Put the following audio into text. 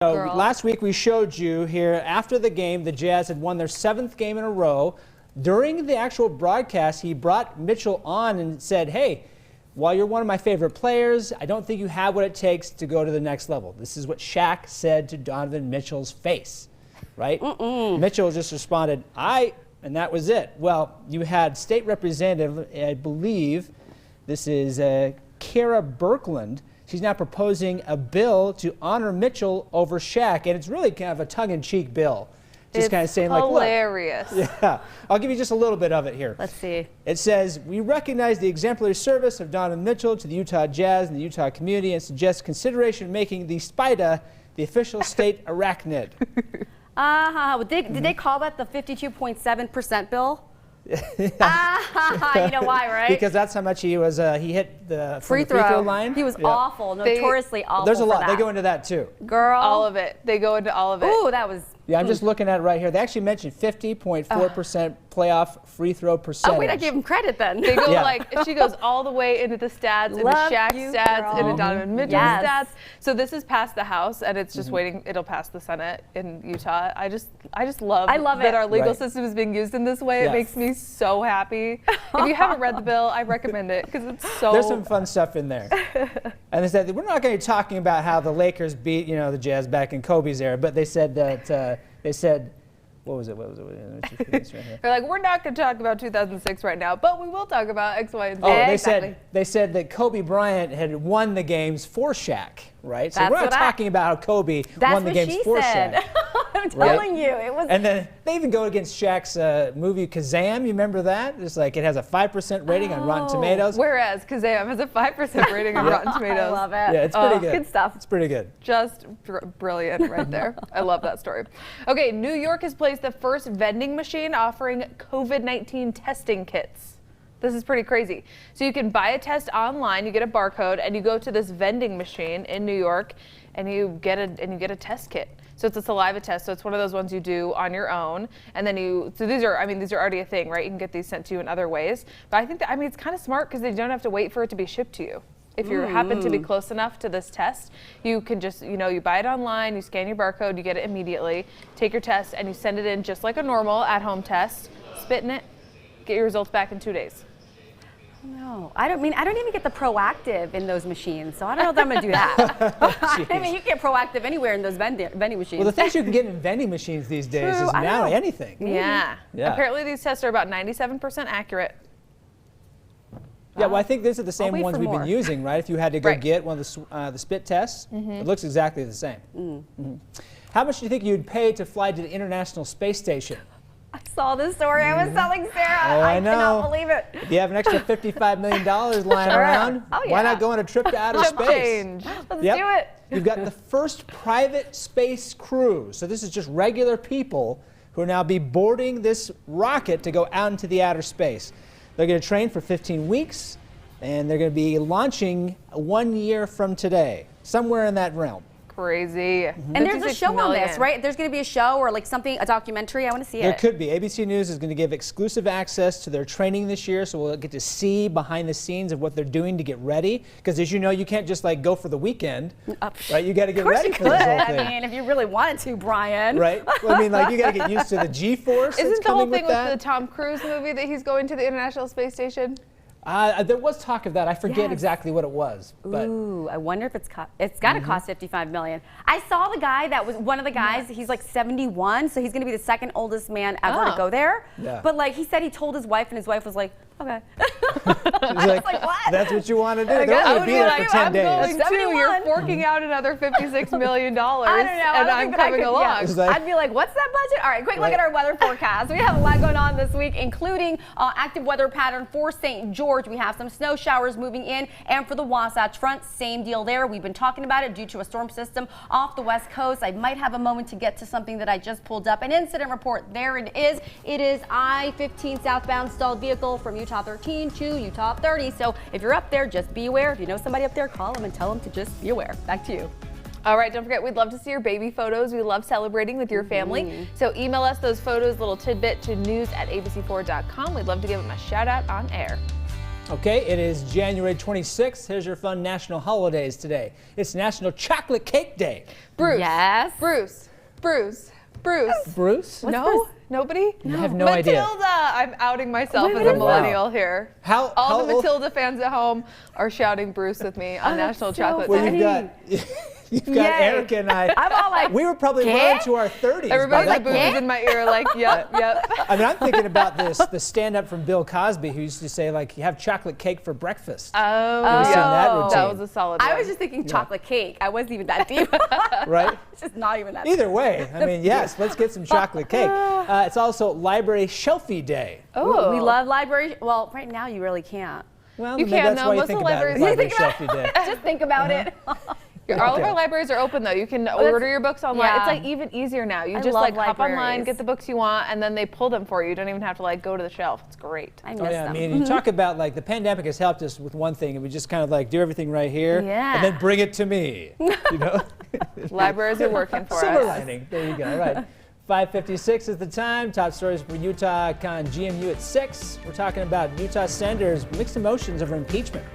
So last week we showed you here after the game the Jazz had won their 7th game in a row. During the actual broadcast, he brought Mitchell on and said, hey, while you're one of my favorite players, I don't think you have what it takes to go to the next level. This is what Shaq said to Donovan Mitchell's face, right? Mitchell just responded, and that was it. Well, you had state representative, I believe, this is Kara Birkeland. She's now proposing a bill to honor Mitchell over Shaq, and it's really kind of a tongue-in-cheek bill. Just kind of saying, like, look. Hilarious. Yeah, I'll give you just a little bit of it here. Let's see. It says, we recognize the exemplary service of Donovan Mitchell to the Utah Jazz and the Utah community and suggest consideration of making the spider the official state arachnid. Did they call that the 52.7% bill? You know why, right? Because that's how much he was. He hit the free throw line. He was awful, notoriously awful. There's a lot. For They that. go into that too. Girl, All of it. They go into all of it. Ooh, that was. Yeah, I'm just looking at it right here. They actually mentioned 50.4% playoff free throw percentage. Oh wait, I gave him credit then. They go if she goes all the way into the stats, into Shaq stats, into Donovan Mitchell stats. So this is past the House, and it's just waiting. It'll pass the Senate in Utah. I just love that our legal system is being used in this way. It makes me so happy. If you haven't read the bill, I recommend it because it's so. There's some fun stuff in there. And they said we're not going to be talking about how the Lakers beat the Jazz back in Kobe's era, but they said that what was it? They're like, we're not going to talk about 2006 right now, but we will talk about X, Y, and Z. Oh, they said that Kobe Bryant had won the games for Shaq, right? So we're not talking about how Kobe won the games for Shaq. I'm telling you, it was. And then they even go against Shaq's movie Kazam. You remember that? It's like it has a 5% rating on Rotten Tomatoes. Whereas Kazam has a 5% rating on Rotten Tomatoes. I love it. Yeah, it's pretty good. Good stuff. It's pretty good. Just brilliant right there. I love that story. Okay, New York has placed the first vending machine offering COVID-19 testing kits. This is pretty crazy. So you can buy a test online, you get a barcode, and you go to this vending machine in New York, and you get a test kit. So it's a saliva test. So it's one of those ones you do on your own, and then so these are already a thing, right? You can get these sent to you in other ways. But I think that it's kind of smart because they don't have to wait for it to be shipped to you. If you happen to be close enough to this test, you can just, you buy it online, you scan your barcode, you get it immediately, take your test, and you send it in just like a normal at-home test, spit in it, get your results back in 2 days. No, I don't even get the Proactive in those machines, so I don't know if I'm going to do that. I mean, you can get Proactive anywhere in those vending machines. Well, the things you can get in vending machines these days is now anything. Yeah. Apparently these tests are about 97% accurate. Yeah, well, I think these are the same ones we've been using, right? If you had to go get one of the spit tests, it looks exactly the same. How much do you think you'd pay to fly to the International Space Station? I saw this story. I was telling Sarah. Oh, I know. cannot believe it. If you have an extra $55 million lying around, why not go on a trip to outer space? Let's do it. You've got the first private space crew. So this is just regular people who will now be boarding this rocket to go out into the outer space. They're going to train for 15 weeks, and they're going to be launching 1 year from today, somewhere in that realm. Crazy. And there's a show on this, right? There's going to be a show or like something, a documentary. I want to see it. There could be. ABC News is going to give exclusive access to their training this year, so we'll get to see behind the scenes of what they're doing to get ready. Because as you know, you can't just like go for the weekend, right? You got to get ready for this whole thing. I mean, if you really wanted to, Brian. Right? Well, I mean, like you got to get used to the G-force. Isn't the whole thing with the Tom Cruise movie that he's going to the International Space Station? There was talk of that. I forget exactly what it was. But ooh, I wonder if it's got to cost $55 million. I saw the guy that was one of the guys. He's like 71, so he's going to be the second oldest man ever to go there. Yeah. But like he said, he told his wife, and his wife was like, okay. I was like, what? That's what you want to do. They're only be there for 10 days. You're forking out another $56 million. I don't know. And I'm coming along. I'd be like, what's that budget? All right, quick look at our weather forecast. We have a lot going on this week, including active weather pattern for St. George. We have some snow showers moving in, and for the Wasatch Front, same deal there. We've been talking about it due to a storm system off the west coast. I might have a moment to get to something that I just pulled up. An incident report. There it is. It is I-15 southbound stalled vehicle from Utah 13 to Utah 30. So if you're up there, just be aware. If you know somebody up there, call them and tell them to just be aware. Back to you. All right, don't forget, we'd love to see your baby photos. We love celebrating with your family. So email us those photos, little tidbit, to news@abc4.com. We'd love to give them a shout out on air. Okay, it is January 26th. Here's your fun national holidays today. It's National Chocolate Cake Day. Bruce. Yes. Bruce. Bruce. Bruce? No? Bruce? Nobody? I have no Matilda. idea. I'm outing myself Wait, as a what is millennial here. How All the old- Matilda fans at home are shouting Bruce with me on that's National so Chocolate Well, Day. you've got Yay. Erica and I. I'm all like, We were probably "Cake?" well into our 30s. by Everybody's that like point. boobies in my ear, like, yep. I mean, I'm thinking about the stand-up from Bill Cosby, who used to say, like, you have chocolate cake for breakfast. Oh, Ever seen that routine? that was a solid one. I was just thinking chocolate cake. I wasn't even that deep. Right? It's just not even that deep. Either way, I mean, yes, let's get some chocolate cake. It's also Library Shelfie Day. Oh. We love library. Well, right now you really can't. Well, You maybe can, that's though. why you Most think of about the it. libraries- Library You Shelfie Day. Just think about it. All of our libraries are open though. You can order your books online. yeah. It's like even easier now. You I just love like hop online, libraries. get the books you want, and then they pull them for you. You don't even have to like go to the shelf. It's great. I miss Oh yeah, them. I mean, you talk about like the pandemic has helped us with one thing, and we just kind of like do everything right here, Yeah. and then bring it to me. You know, Libraries are working for silver us. lining. There you go. All right, 5:56 is the time. Top stories for Utah Con GMU at 6. We're talking about Utah senators' mixed emotions over impeachment.